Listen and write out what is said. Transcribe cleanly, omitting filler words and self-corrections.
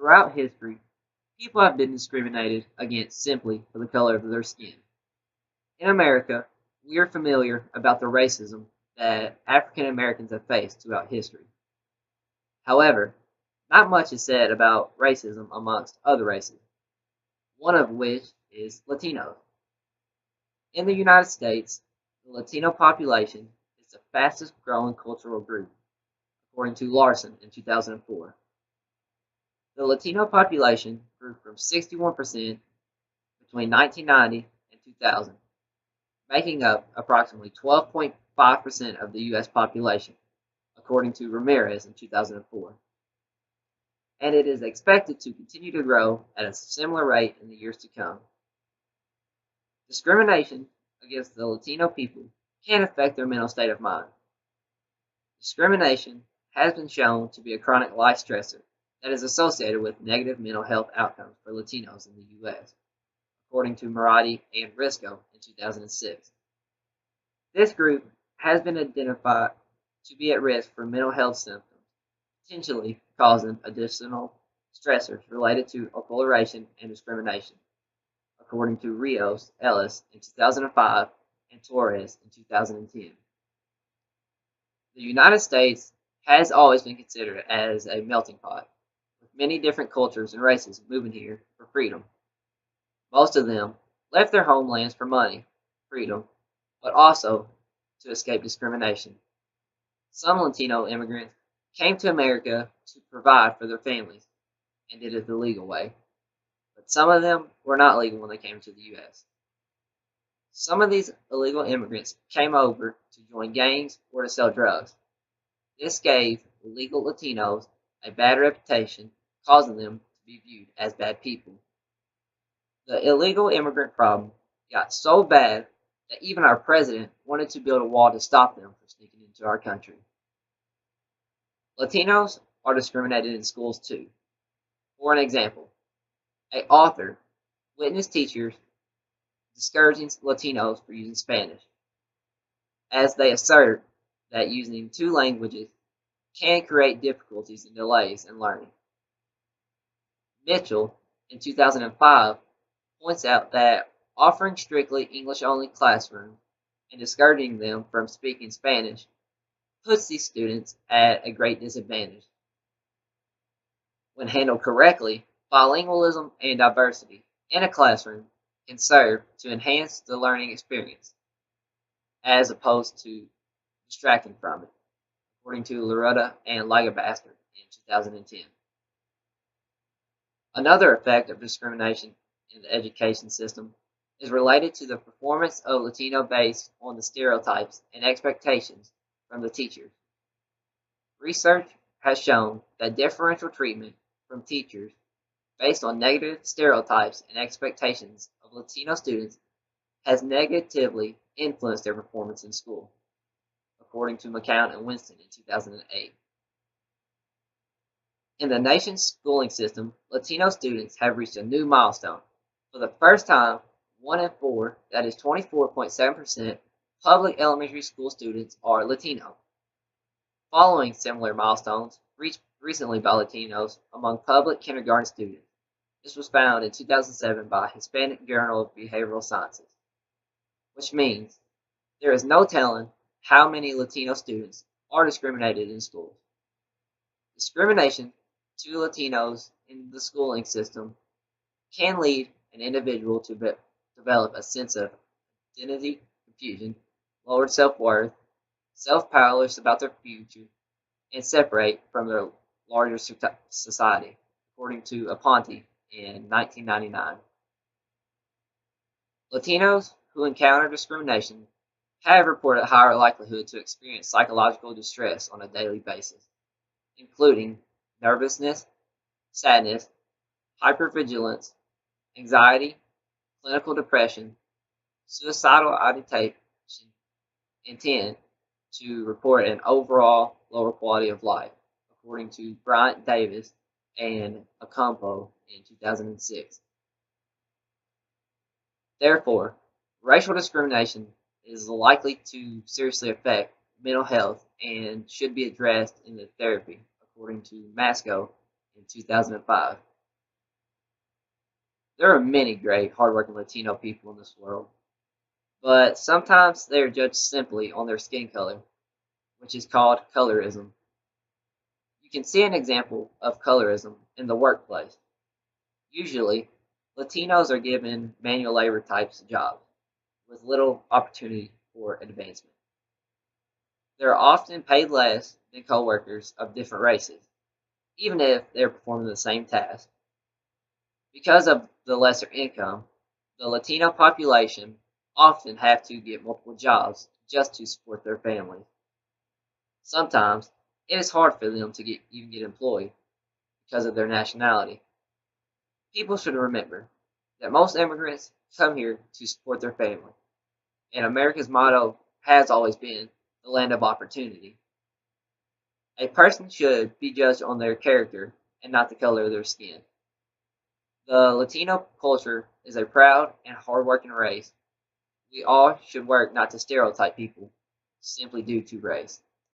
Throughout history, people have been discriminated against simply for the color of their skin. In America, we are familiar about the racism that African Americans have faced throughout history. However, not much is said about racism amongst other races, one of which is Latinos. In the United States, the Latino population is the fastest growing cultural group, according to Larson in 2004. The Latino population grew from 61% between 1990 and 2000, making up approximately 12.5% of the U.S. population, according to Ramirez in 2004. And it is expected to continue to grow at a similar rate in the years to come. Discrimination against the Latino people can affect their mental state of mind. Discrimination has been shown to be a chronic life stressor that is associated with negative mental health outcomes for Latinos in the U.S., according to Marotti and Risco in 2006. This group has been identified to be at risk for mental health symptoms, potentially causing additional stressors related to acculturation and discrimination, according to Rios, Ellis in 2005 and Torres in 2010. The United States has always been considered as a melting pot, with many different cultures and races moving here for freedom. Most of them left their homelands for money, freedom, but also to escape discrimination. Some Latino immigrants came to America to provide for their families and did it the legal way, but some of them were not legal when they came to the U.S. Some of these illegal immigrants came over to join gangs or to sell drugs. This gave illegal Latinos a bad reputation, causing them to be viewed as bad people. The illegal immigrant problem got so bad that even our president wanted to build a wall to stop them from sneaking into our country. Latinos are discriminated in schools too. For an example, an author witnessed teachers discouraging Latinos for using Spanish, as they assert that using two languages can create difficulties and delays in learning. Mitchell, in 2005, points out that offering strictly English-only classrooms and discouraging them from speaking Spanish puts these students at a great disadvantage. When handled correctly, bilingualism and diversity in a classroom can serve to enhance the learning experience, as opposed to distracting from it, according to Loretta and Lagabaster in 2010. Another effect of discrimination in the education system is related to the performance of Latino based on the stereotypes and expectations from the teachers. Research has shown that differential treatment from teachers based on negative stereotypes and expectations of Latino students has negatively influenced their performance in school, according to McCown and Winston in 2008. In the nation's schooling system, Latino students have reached a new milestone. For the first time, 1 in 4, that is 24.7%, public elementary school students are Latino. Following similar milestones reached recently by Latinos among public kindergarten students. This was found in 2007 by Hispanic Journal of Behavioral Sciences, which means there is no telling how many Latino students are discriminated in schools. Discrimination to Latinos in the schooling system can lead an individual to develop a sense of identity confusion, lowered self-worth, self-powerless about their future, and separate from their larger society, according to Aponte in 1999. Latinos who encounter discrimination have reported a higher likelihood to experience psychological distress on a daily basis, including nervousness, sadness, hypervigilance, anxiety, clinical depression, suicidal ideation, and tend to report an overall lower quality of life, according to Bryant Davis and Ocampo in 2006. Therefore, racial discrimination is likely to seriously affect mental health and should be addressed in the therapy, according to Masco in 2005. There are many great, hardworking Latino people in this world, but sometimes they are judged simply on their skin color, which is called colorism. You can see an example of colorism in the workplace. Usually, Latinos are given manual labor types of jobs with little opportunity for advancement. They are often paid less than coworkers of different races, even if they are performing the same task. Because of the lesser income, the Latino population often have to get multiple jobs just to support their families. Sometimes it is hard for them to even get employed because of their nationality. People should remember that most immigrants come here to support their family, and America's motto has always been the land of opportunity. A person should be judged on their character and not the color of their skin. The Latino culture is a proud and hardworking race. We all should work not to stereotype people simply due to race.